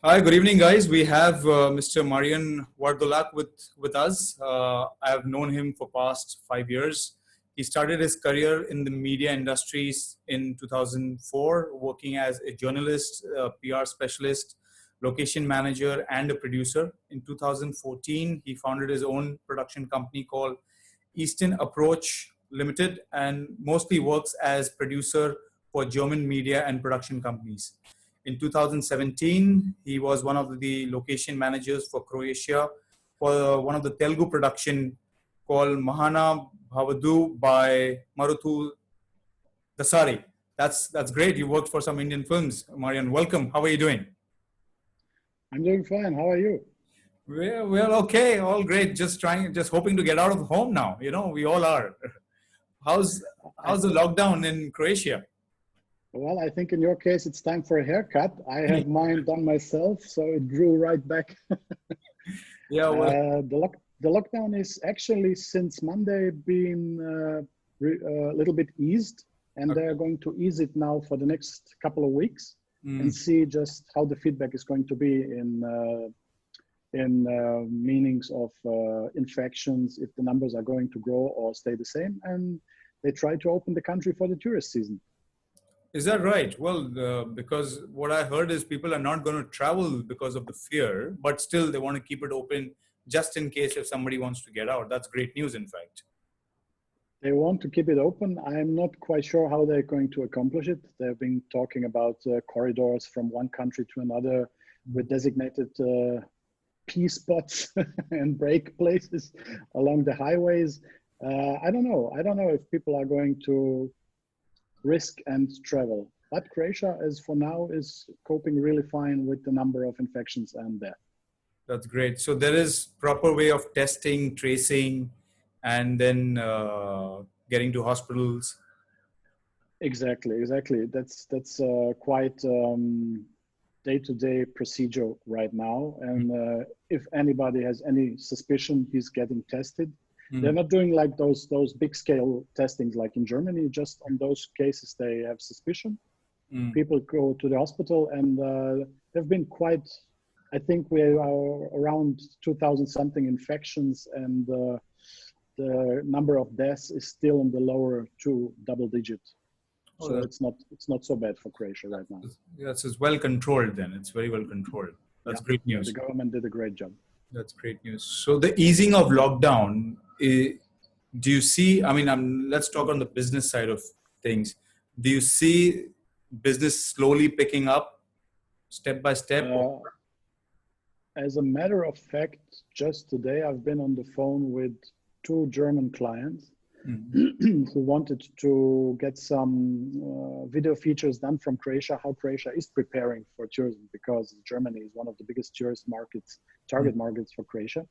Hi, good evening, guys. We have Mr. Marijan Vrdoljak with us. I have known him for past 5 years. He started his career in the media industries in 2004, working as a journalist, PR specialist, location manager, and a producer. In 2014, he founded his own production company called Eastern Approach Limited and mostly works as producer for German media and production companies. In 2017, he was one of the location managers for Croatia for one of the Telugu production called Mahana Bhavadu by Maruthu Dasari. That's great. You worked for some Indian films, Marijan. Welcome. How are you doing? I'm doing fine. How are you? Well, okay, all great. Just hoping to get out of home now. You know, we all are. How's the lockdown in Croatia? Well, I think in your case, it's time for a haircut. I have mine done myself, so it grew right back. Yeah, well, the lockdown is actually since Monday been a little bit eased, and okay. they're going to ease it now for the next couple of weeks and see just how the feedback is going to be in meanings of infections, if the numbers are going to grow or stay the same, and they try to open the country for the tourist season. Is that right? Well, because what I heard is people are not going to travel because of the fear, but still they want to keep it open just in case if somebody wants to get out. That's great news, in fact. They want to keep it open. I'm not quite sure how they're going to accomplish it. They've been talking about corridors from one country to another with designated P spots and break places along the highways. I don't know. I don't know if people are going to risk and travel. But Croatia, as for now, is coping really fine with the number of infections and death. That's great. So there is proper way of testing, tracing, and then getting to hospitals. Exactly. That's quite day-to-day procedure right now. And if anybody has any suspicion, he's getting tested. They're not doing like those big scale testings like in Germany. Just on those cases they have suspicion. People go to the hospital, and they've been quite. I think we are around 2,000 something infections, and the number of deaths is still in the lower double digit. So it's not so bad for Croatia right now. Yes, it's well controlled then. It's very well controlled. That's great news. The government did a great job. That's great news. So the easing of lockdown, do you see, I mean, let's talk on the business side of things. Do you see business slowly picking up step by step? As a matter of fact, just today I've been on the phone with 2 German clients who wanted to get some video features done from Croatia, how Croatia is preparing for tourism, because Germany is one of the biggest tourist markets, target markets for Croatia.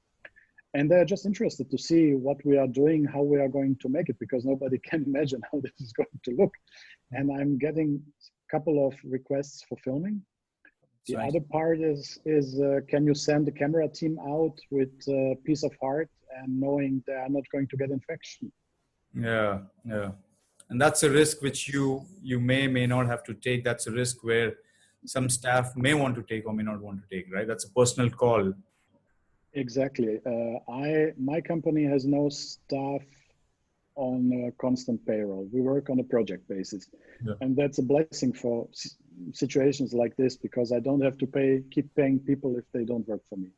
And they're just interested to see what we are doing, how we are going to make it, because nobody can imagine how this is going to look. And I'm getting a couple of requests for filming. The other part is can you send the camera team out with a piece of heart and knowing they are not going to get infection? Yeah. And that's a risk which you may not have to take. That's a risk where some staff may want to take or may not want to take, right? That's a personal call. Exactly. My company has no staff on a constant payroll. We work on a project basis. Yeah. And that's a blessing for situations like this, because I don't have to keep paying people if they don't work for me.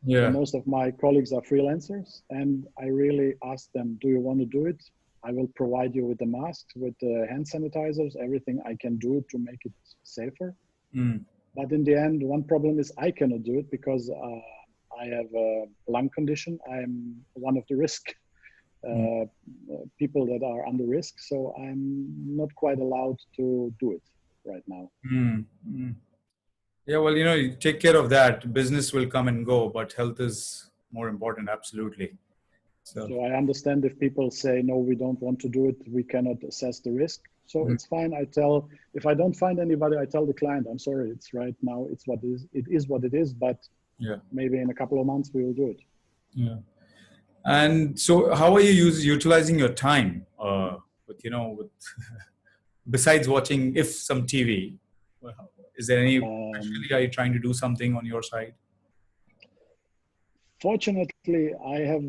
Yeah. So most of my colleagues are freelancers, and I really ask them, do you want to do it? I will provide you with the masks, with the hand sanitizers, everything I can do to make it safer. But in the end, one problem is I cannot do it because I have a lung condition. I'm one of the risk people that are under risk. So I'm not quite allowed to do it right now. Yeah, well, you take care of that. Business will come and go, but health is more important, absolutely. So I understand if people say, no, we don't want to do it, we cannot assess the risk. So it's fine. If I don't find anybody, I tell the client, I'm sorry, it's right now, it is what it is, but maybe in a couple of months we will do it. Yeah. And so how are you utilizing your time with besides watching some TV? Is there any, actually, are you trying to do something on your side? Fortunately, I have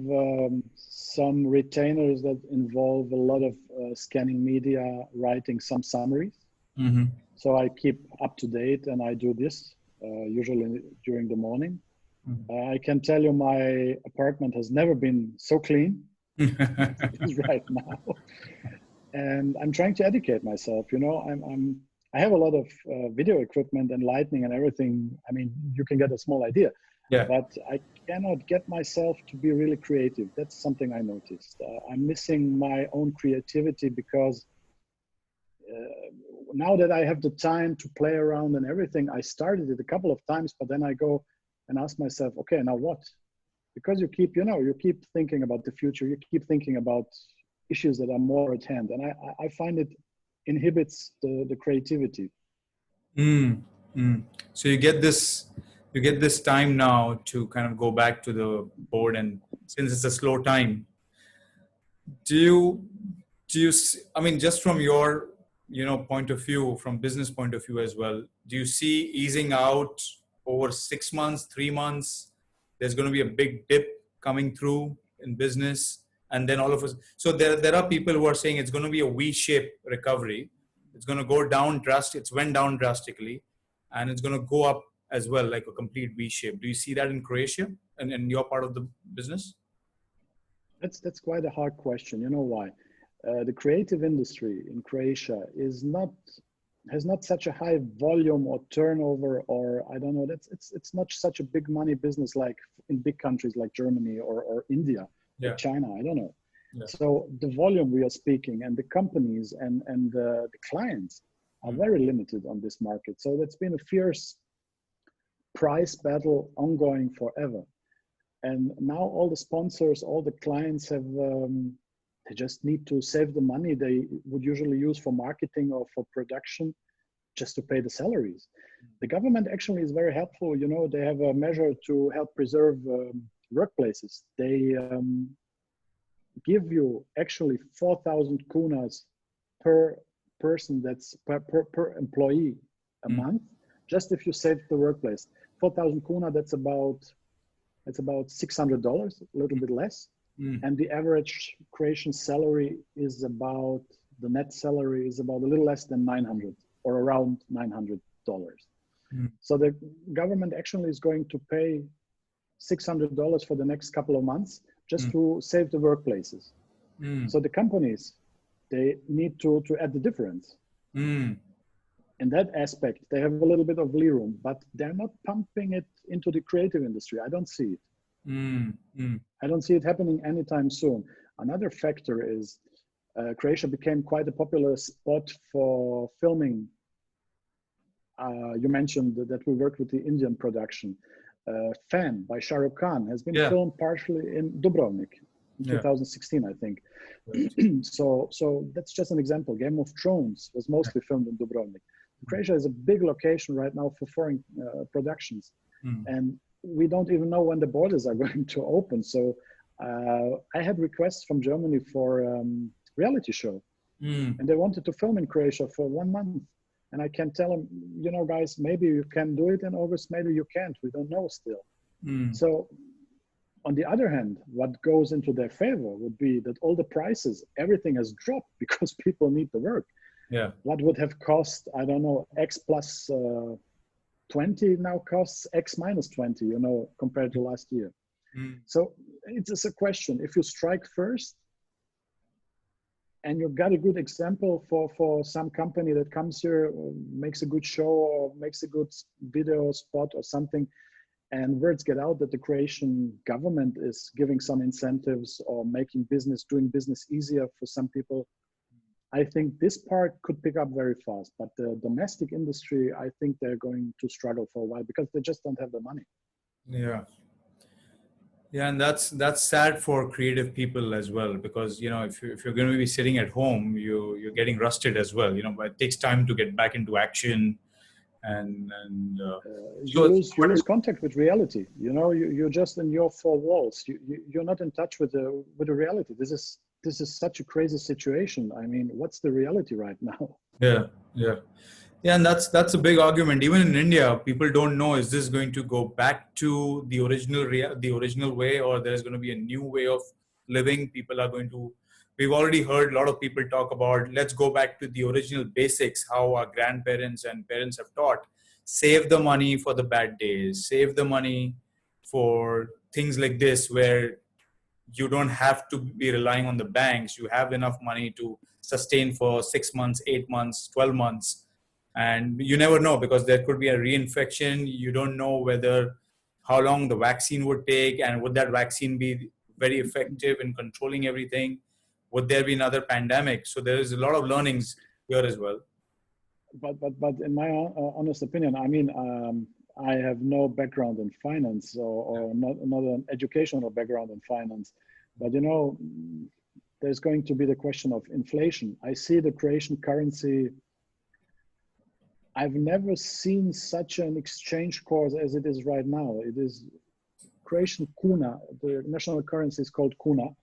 some retainers that involve a lot of scanning media, writing some summaries. Mm-hmm. So I keep up to date, and I do this usually during the morning. Mm-hmm. I can tell you my apartment has never been so clean as it is right now. And I'm trying to educate myself. You know, I have a lot of video equipment and lighting and everything. I mean, you can get a small idea. Yeah. But I cannot get myself to be really creative. That's something I noticed. I'm missing my own creativity because now that I have the time to play around and everything, I started it a couple of times, but then I go and ask myself, okay, now what? Because you keep, you know, you keep thinking about the future. You keep thinking about issues that are more at hand. And I find it inhibits the creativity. So you get this time now to kind of go back to the board, and since it's a slow time, do you I mean, just from your, you know, point of view, from business point of view as well, do you see easing out over 6 months, 3 months? There's going to be a big dip coming through in business, and then all of us. So there are people who are saying it's going to be a V-shaped recovery. It's going to go down It's went down drastically, and it's going to go up as well, like a complete V-shape. Do you see that in Croatia and in your part of the business? That's quite a hard question. You know why? The creative industry in Croatia has not such a high volume or turnover, or I don't know. It's not such a big money business like in big countries like Germany or India, or China. I don't know. Yeah. So the volume we are speaking, and the companies and the clients are very limited on this market. So that's been a fierce price battle ongoing forever. And now all the sponsors, all the clients have, they just need to save the money they would usually use for marketing or for production just to pay the salaries. The government actually is very helpful. You know, they have a measure to help preserve workplaces. They give you actually 4,000 kunas per person, that's per employee a month, just if you save the workplace. 4,000 kuna, that's about $600, a little bit less. And the average Croatian salary is about, the net salary is about a little less than 900 or around $900. So the government actually is going to pay $600 for the next couple of months just to save the workplaces. So the companies, they need to add the difference. In that aspect, they have a little bit of leeway room, but they're not pumping it into the creative industry. I don't see it. I don't see it happening anytime soon. Another factor is Croatia became quite a popular spot for filming. You mentioned that we worked with the Indian production. Fan by Shah Rukh Khan has been filmed partially in Dubrovnik in 2016, I think. So that's just an example. Game of Thrones was mostly filmed in Dubrovnik. Croatia is a big location right now for foreign productions. And we don't even know when the borders are going to open. So I had requests from Germany for reality show. And they wanted to film in Croatia for 1 month. And I can tell them, you know, guys, maybe you can do it in August, maybe you can't. We don't know still. So on the other hand, what goes into their favor would be that all the prices, everything has dropped because people need the work. What would have cost, I don't know, X plus 20 now costs X minus 20, you know, compared to last year. So it's just a question. If you strike first and you've got a good example for some company that comes here, makes a good show or makes a good video spot or something, and words get out that the Croatian government is giving some incentives or making business, doing business easier for some people, I think this part could pick up very fast. But the domestic industry, I think they're going to struggle for a while because they just don't have the money. Yeah, and that's sad for creative people as well, because, you know, if you're going to be sitting at home, you're getting rusted as well. You know, but it takes time to get back into action, and you lose contact with reality. You know, you're just in your four walls. You're not in touch with the reality. This is such a crazy situation. I mean, what's the reality right now? Yeah, and that's a big argument. Even in India, people don't know, is this going to go back to the the original way, or there's going to be a new way of living? People are going to. We've already heard a lot of people talk about, let's go back to the original basics, how our grandparents and parents have taught. Save the money for the bad days. Save the money for things like this, where you don't have to be relying on the banks. You have enough money to sustain for 6 months, 8 months, 12 months. And you never know, because there could be a reinfection. You don't know whether how long the vaccine would take, and would that vaccine be very effective in controlling everything? Would there be another pandemic? So there is a lot of learnings here as well. But in my honest opinion, I mean, I have no background in finance, or not an educational background in finance. But you know, there's going to be the question of inflation. I see the Croatian currency. I've never seen such an exchange course as it is right now. It is Croatian kuna, the national currency is called kuna,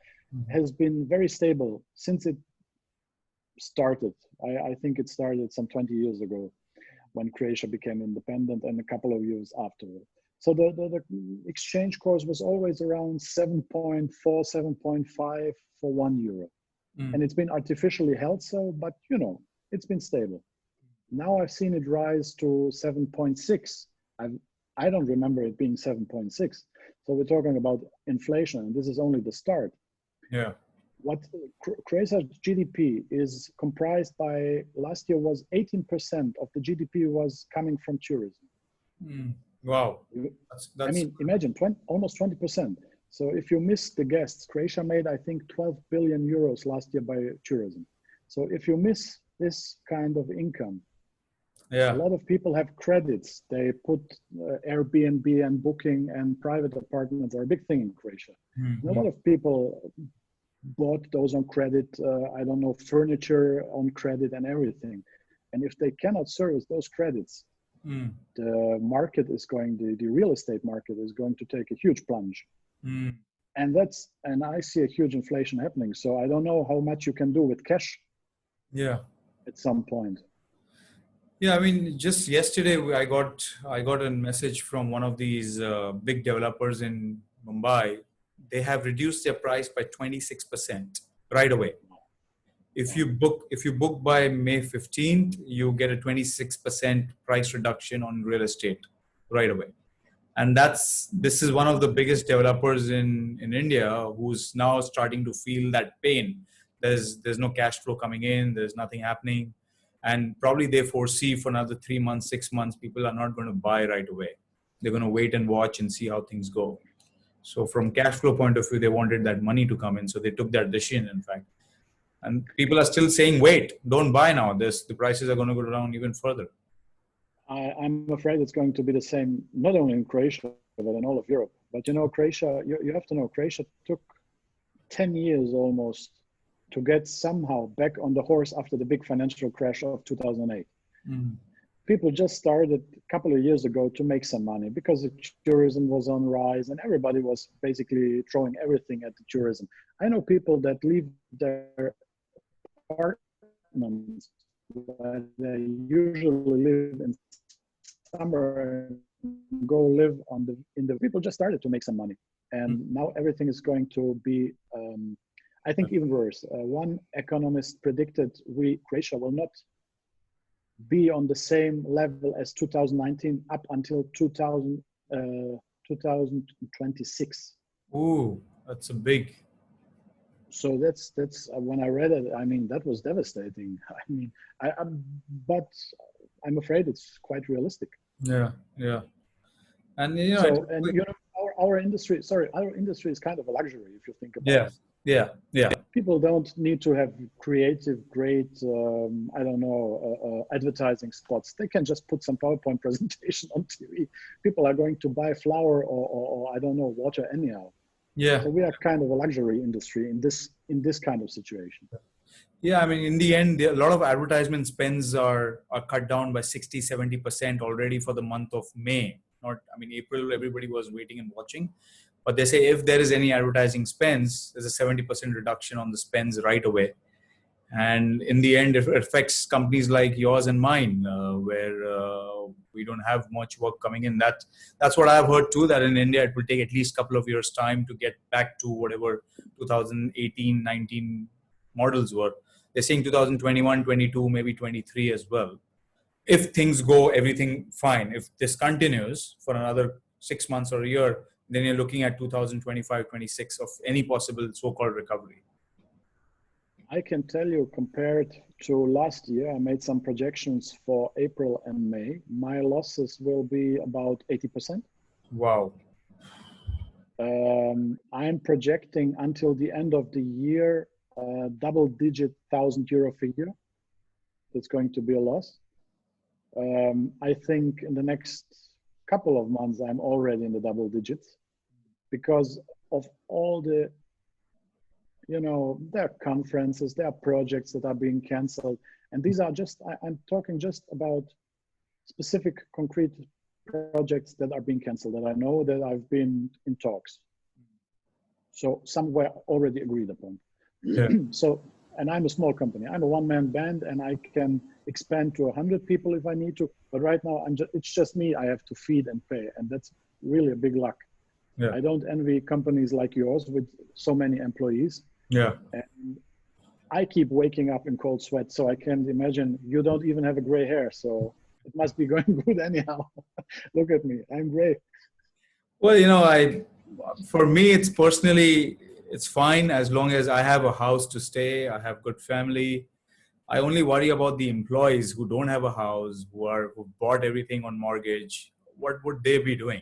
has been very stable since it started. I think it started some 20 years ago when Croatia became independent, and a couple of years afterward. So the exchange course was always around 7.4, 7.5 for €1. And it's been artificially held so, but you know, it's been stable. Now I've seen it rise to 7.6. I don't remember it being 7.6. So we're talking about inflation, and this is only the start. Yeah. What Croatia's GDP is comprised by, last year was 18% of the GDP was coming from tourism. Wow. That's I mean, imagine almost 20%. So if you miss the guests, Croatia made, I think, 12 billion euros last year by tourism. So if you miss this kind of income, a lot of people have credits. They put Airbnb and booking and private apartments are a big thing in Croatia. And a lot of people bought those on credit, I don't know, furniture on credit and everything. And if they cannot service those credits, the market is going, the real estate market is going to take a huge plunge. And I see a huge inflation happening. So I don't know how much you can do with cash. Yeah. At some point. Yeah, I mean, just yesterday I got a message from one of these big developers in Mumbai. They have reduced their price by 26% right away. If you book by May 15th, you get a 26% price reduction on real estate right away. And this is one of the biggest developers in India, who's now starting to feel that pain. There's no cash flow coming in, there's nothing happening. And probably they foresee for another 3 months, 6 months, people are not going to buy right away. They're going to wait and watch and see how things go. So from cash flow point of view, they wanted that money to come in. So they took that decision, in fact. And people are still saying, wait, don't buy now. The prices are going to go down even further. I'm afraid it's going to be the same, not only in Croatia, but in all of Europe. But you know, Croatia, you have to know, Croatia took 10 years almost to get somehow back on the horse after the big financial crash of 2008. People just started a couple of years ago to make some money because the tourism was on rise and everybody was basically throwing everything at the tourism. I know people that leave their apartments where they usually live in summer and go live in the people just started to make some money. And now everything is going to be, I think, even worse. One economist predicted Croatia will not be on the same level as 2019 up until 2026. Ooh, that's a big. So that's when I read it, I mean, that was devastating. I mean, but I'm afraid it's quite realistic. Yeah. And you know, so, and you know, our industry is kind of a luxury if you think about it. Yeah. People don't need to have creative, great, I don't know, advertising spots. They can just put some PowerPoint presentation on TV. People are going to buy flour or I don't know, water anyhow. Yeah. So we are kind of a luxury industry in this kind of situation. Yeah, I mean, in the end, a lot of advertisement spends are cut down by 60, 70% already for the month of May. April, everybody was waiting and watching. But they say if there is any advertising spends, there's a 70% reduction on the spends right away. And in the end, it affects companies like yours and mine, where we don't have much work coming in. That's what I've heard too, that in India, it will take at least a couple of years' time to get back to whatever 2018, 19 models were. They're saying 2021, 22, maybe 23 as well. If things go everything fine, if this continues for another 6 months or a year, then you're looking at 2025, 26 of any possible so-called recovery. I can tell you, compared to last year, I made some projections for April and May. My losses will be about 80%. Wow. I'm projecting until the end of the year, double-digit €1,000 figure. That's going to be a loss. I think in the next couple of months, I'm already in the double digits because of all the, there are conferences, there are projects that are being canceled. And these are just, I'm talking just about specific concrete projects that are being canceled, that I know that I've been in talks. So some were already agreed upon. Yeah. So, and I'm a small company. I'm a one-man band, and I can expand to 100 people if I need to. But right now, it's just me. I have to feed and pay, and that's really a big luck. Yeah. I don't envy companies like yours with so many employees. Yeah. And I keep waking up in cold sweat, so I can imagine you don't even have a gray hair. So it must be going good anyhow. Look at me. I'm gray. Well, for me, it's fine as long as I have a house to stay. I have good family. I only worry about the employees who don't have a house, who bought everything on mortgage. What would they be doing?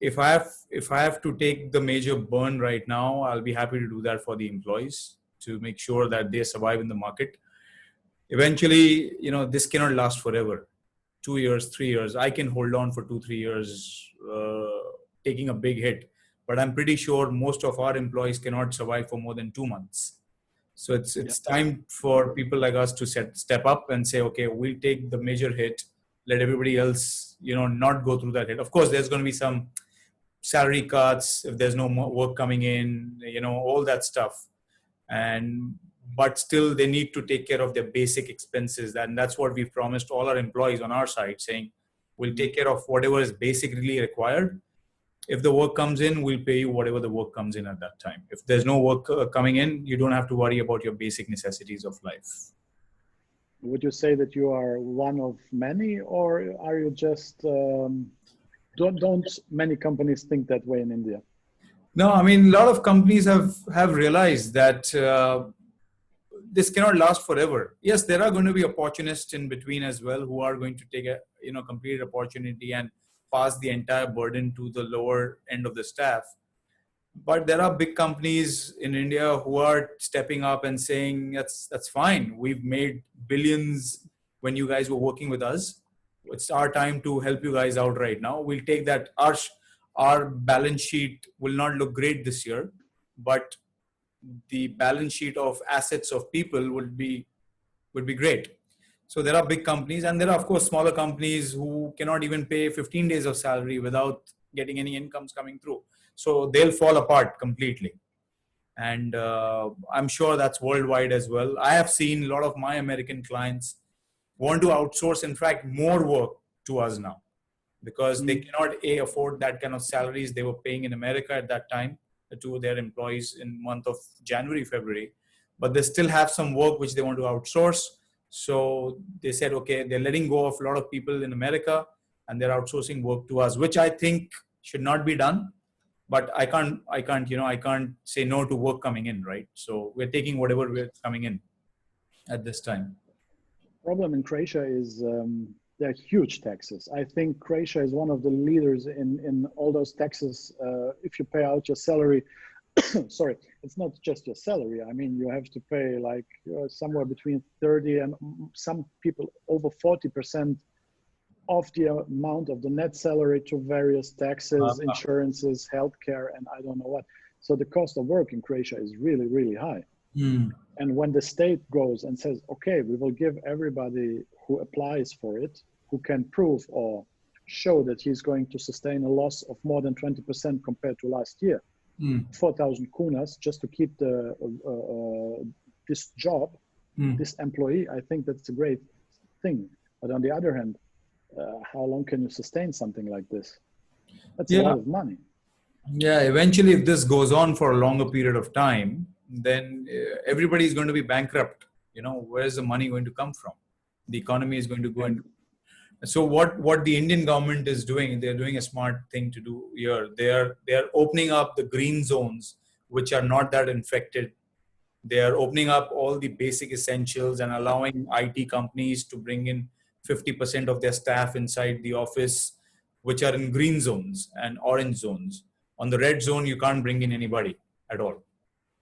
If I have to take the major burn right now, I'll be happy to do that for the employees to make sure that they survive in the market. Eventually, this cannot last forever. 2 years, 3 years. I can hold on for 2, 3 years, taking a big hit. But I'm pretty sure most of our employees cannot survive for more than 2 months. So it's time for people like us to step up and say, okay, we'll take the major hit. Let everybody else, not go through that hit. Of course, there's going to be some salary cuts if there's no more work coming in, all that stuff. But still, they need to take care of their basic expenses. And that's what we've promised all our employees on our side, saying we'll take care of whatever is basically required. If the work comes in, we'll pay you whatever the work comes in at that time. If there's no work coming in, you don't have to worry about your basic necessities of life. Would you say that you are one of many, or are you just, don't many companies think that way in India? No, I mean, a lot of companies have realized that this cannot last forever. Yes, there are going to be opportunists in between as well who are going to take a complete opportunity and pass the entire burden to the lower end of the staff. But there are big companies in India who are stepping up and saying, that's fine. We've made billions when you guys were working with us. It's our time to help you guys out right now. We'll take that. Our balance sheet will not look great this year, but the balance sheet of assets of people would be great. So there are big companies, and there are, of course, smaller companies who cannot even pay 15 days of salary without getting any incomes coming through. So they'll fall apart completely. And I'm sure that's worldwide as well. I have seen a lot of my American clients want to outsource, in fact, more work to us now, because they cannot afford that kind of salaries they were paying in America at that time to their employees in month of January, February. But they still have some work which they want to outsource. So they said, okay, they're letting go of a lot of people in America and they're outsourcing work to us, which I think should not be done. But I can't say no to work coming in, right? So we're taking whatever is coming in at this time. Problem in Croatia is there are huge taxes. I think Croatia is one of the leaders in all those taxes. If you pay out your salary, sorry, it's not just your salary. I mean, you have to pay like somewhere between 30 and some people over 40% of the amount of the net salary to various taxes, insurances, healthcare, and I don't know what. So the cost of work in Croatia is really, really high. And when the state goes and says, okay, we will give everybody who applies for it, who can prove or show that he's going to sustain a loss of more than 20% compared to last year, 4,000 kunas just to keep this job, this employee, I think that's a great thing. But on the other hand, how long can you sustain something like this? That's a lot of money. Yeah, eventually, if this goes on for a longer period of time, then everybody is going to be bankrupt. Where's the money going to come from? The economy is going to go into. So what the Indian government is doing, they're doing a smart thing to do here. They are opening up the green zones, which are not that infected. They are opening up all the basic essentials and allowing IT companies to bring in 50% of their staff inside the office, which are in green zones and orange zones. On the red zone, you can't bring in anybody at all.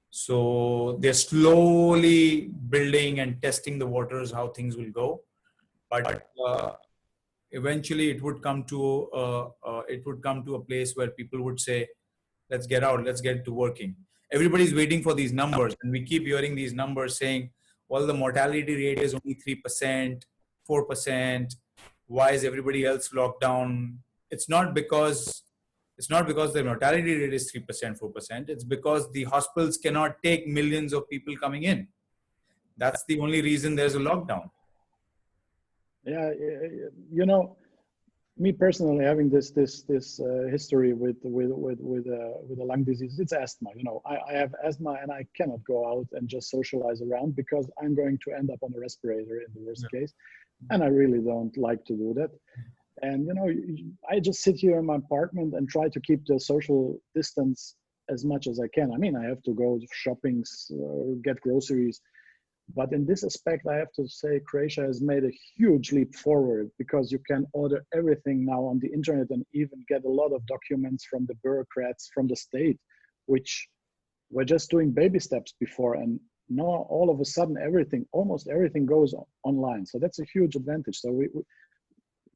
So they're slowly building and testing the waters, how things will go. But eventually it would come to a place where people would say, let's get out, let's get to working. Everybody's waiting for these numbers, and we keep hearing these numbers saying, well, the mortality rate is only 3%, 4%. Why is everybody else locked down? It's not because the mortality rate is 3%, 4%. It's because the hospitals cannot take millions of people coming in. That's the only reason there's a lockdown. Yeah, me personally, having this history with a lung disease, it's asthma. I have asthma and I cannot go out and just socialize around because I'm going to end up on a respirator in the worst case, and I really don't like to do that. And I just sit here in my apartment and try to keep the social distance as much as I can. I mean, I have to go shopping, get groceries. But in this aspect, I have to say Croatia has made a huge leap forward because you can order everything now on the internet and even get a lot of documents from the bureaucrats from the state, which were just doing baby steps before. And now all of a sudden, almost everything goes online. So that's a huge advantage. So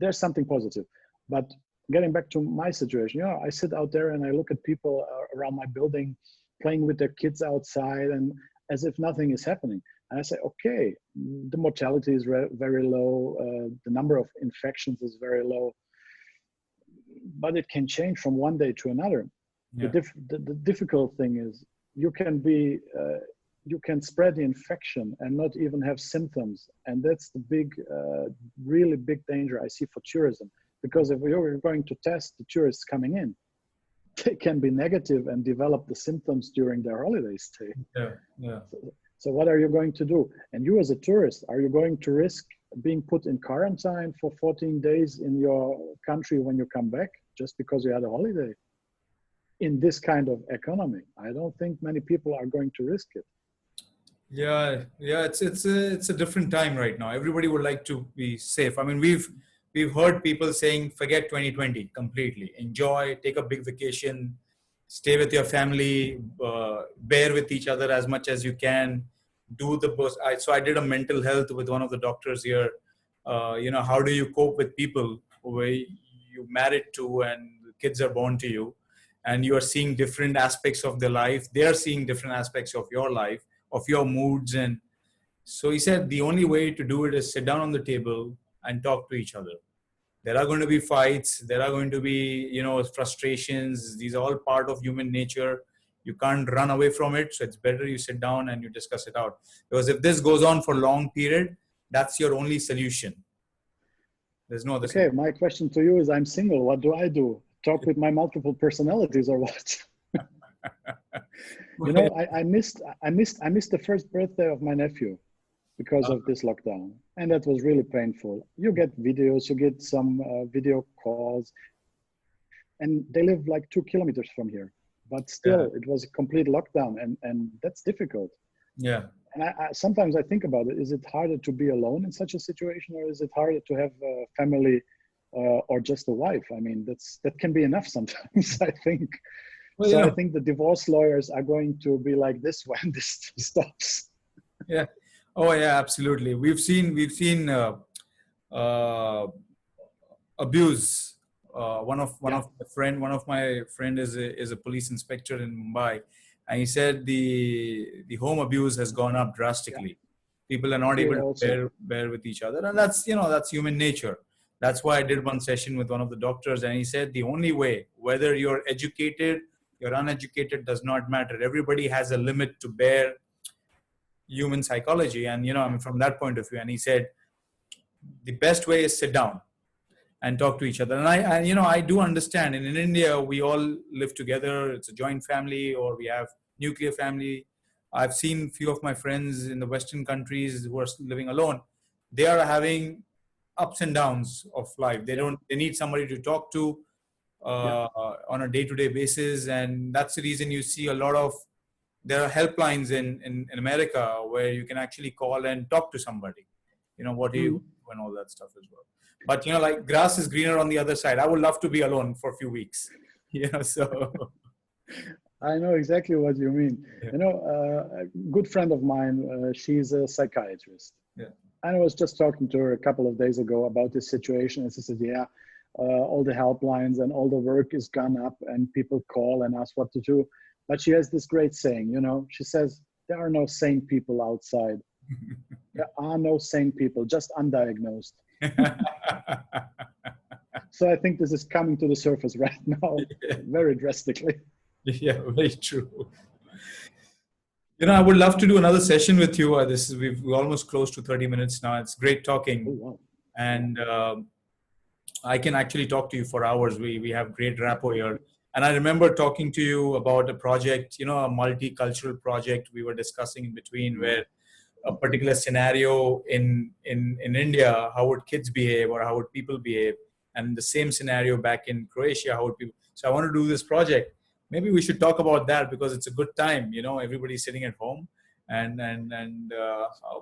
there's something positive. But getting back to my situation, I sit out there and I look at people around my building playing with their kids outside and as if nothing is happening. And I say, okay, the mortality is very low. The number of infections is very low, but it can change from one day to another. Yeah. The difficult thing is you can spread the infection and not even have symptoms. And that's the really big danger I see for tourism. Because if you're going to test the tourists coming in, they can be negative and develop the symptoms during their holiday stay. Yeah. So what are you going to do? And you as a tourist, are you going to risk being put in quarantine for 14 days in your country when you come back just because you had a holiday? In this kind of economy, I don't think many people are going to risk it. Yeah, it's a different time right now. Everybody would like to be safe. I mean, we've heard people saying, forget 2020 completely. Enjoy, take a big vacation, stay with your family, bear with each other as much as you can. Do the most. So I did a mental health with one of the doctors here. How do you cope with people who you married to and kids are born to you, and you are seeing different aspects of their life. They are seeing different aspects of your life, of your moods. And so he said the only way to do it is sit down on the table and talk to each other. There are going to be fights. There are going to be, frustrations. These are all part of human nature. You can't run away from it. So it's better you sit down and you discuss it out. Because if this goes on for a long period, that's your only solution. There's no other solution. My question to you is, I'm single. What do I do? Talk with my multiple personalities or what? I missed the first birthday of my nephew because of this lockdown. And that was really painful. You get videos, you get some video calls, and they live like 2 kilometers from here. But still, it was a complete lockdown, and that's difficult. Yeah. And I sometimes I think about it. Is it harder to be alone in such a situation, or is it harder to have a family or just a wife? I mean, that can be enough sometimes, I think. Well, so I think the divorce lawyers are going to be like this when this stops. Yeah. Oh yeah, absolutely. We've seen abuse. One of my friend is a police inspector in Mumbai, and he said the home abuse has gone up drastically. Yeah. People are not able to bear with each other, and that's human nature. That's why I did one session with one of the doctors, and he said the only way, whether you're educated, you're uneducated, does not matter. Everybody has a limit to bear. human psychology. And, I mean, from that point of view, and he said, the best way is sit down and talk to each other. And I do understand. And in India, we all live together. It's a joint family, or we have nuclear family. I've seen few of my friends in the Western countries who are living alone. They are having ups and downs of life. They need somebody to talk to on a day-to-day basis. And that's the reason you see there are helplines in America where you can actually call and talk to somebody, what do you do and all that stuff as well. But, like grass is greener on the other side. I would love to be alone for a few weeks, so. I know exactly what you mean. Yeah. A good friend of mine, she's a psychiatrist. Yeah. And I was just talking to her a couple of days ago about this situation. And she said, all the helplines and all the work is gone up and people call and ask what to do. But she has this great saying, she says, there are no sane people outside. There are no sane people, just undiagnosed. So I think this is coming to the surface right now, very drastically. Yeah, very true. I would love to do another session with you. We're almost close to 30 minutes now. It's great talking. Oh, wow. And I can actually talk to you for hours. We have great rapport here. And I remember talking to you about a project, a multicultural project we were discussing in between, where a particular scenario in India, how would kids behave or how would people behave? And the same scenario back in Croatia, how would people? So I want to do this project. Maybe we should talk about that because it's a good time. Everybody's sitting at home and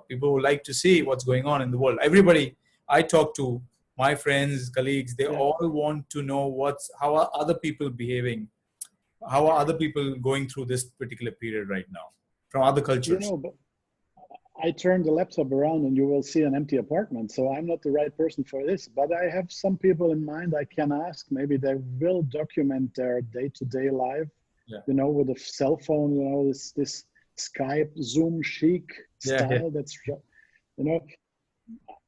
people would like to see what's going on in the world. Everybody I talk to, my friends, colleagues, they all want to know how are other people behaving? How are other people going through this particular period right now from other cultures? But I turn the laptop around and you will see an empty apartment. So I'm not the right person for this, but I have some people in mind I can ask. Maybe they will document their day-to-day life, with a cell phone, this Skype, Zoom chic style. That's,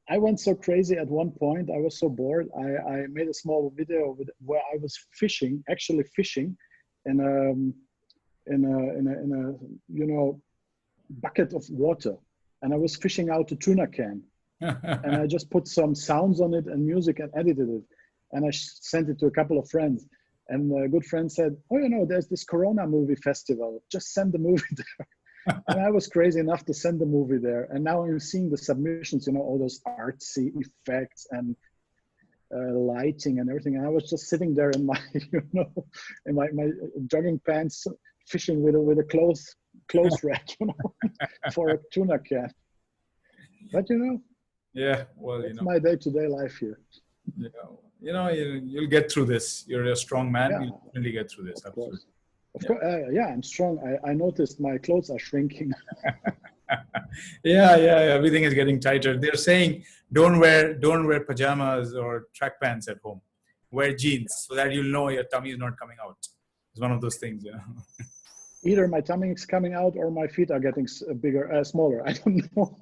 I went so crazy at one point. I was so bored. I made a small video where I was actually fishing in a bucket of water. And I was fishing out a tuna can. And I just put some sounds on it and music and edited it. And I sent it to a couple of friends. And a good friend said, there's this Corona movie festival. Just send the movie there. And I was crazy enough to send the movie there. And now I'm seeing the submissions, all those artsy effects and lighting and everything. And I was just sitting there in my, in my jogging pants, fishing with a clothes rack, for a tuna can. But it's my day-to-day life here. You'll get through this. You're a strong man. Yeah. You'll definitely get through this. Of course. I'm strong. I noticed my clothes are shrinking. Yeah. Everything is getting tighter. They're saying don't wear pajamas or track pants at home. Wear jeans so that you'll know your tummy is not coming out. It's one of those things, Either my tummy is coming out or my feet are getting smaller. I don't know.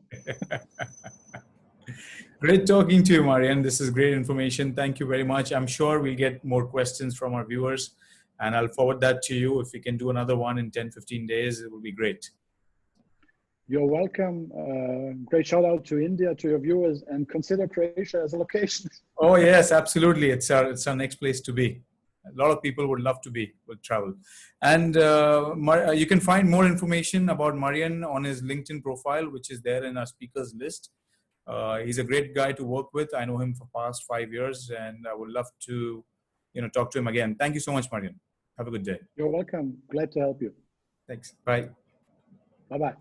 Great talking to you, Marijan. This is great information. Thank you very much. I'm sure we'll get more questions from our viewers, and I'll forward that to you. If we can do another one in 10, 15 days, it will be great. You're welcome. Great shout out to India, to your viewers, and consider Croatia as a location. Oh, yes, absolutely. It's our next place to be. A lot of people would love to travel. And you can find more information about Marijan on his LinkedIn profile, which is there in our speakers list. He's a great guy to work with. I know him for past 5 years, and I would love to, talk to him again. Thank you so much, Marijan. Have a good day. You're welcome. Glad to help you. Thanks. Bye. Bye-bye.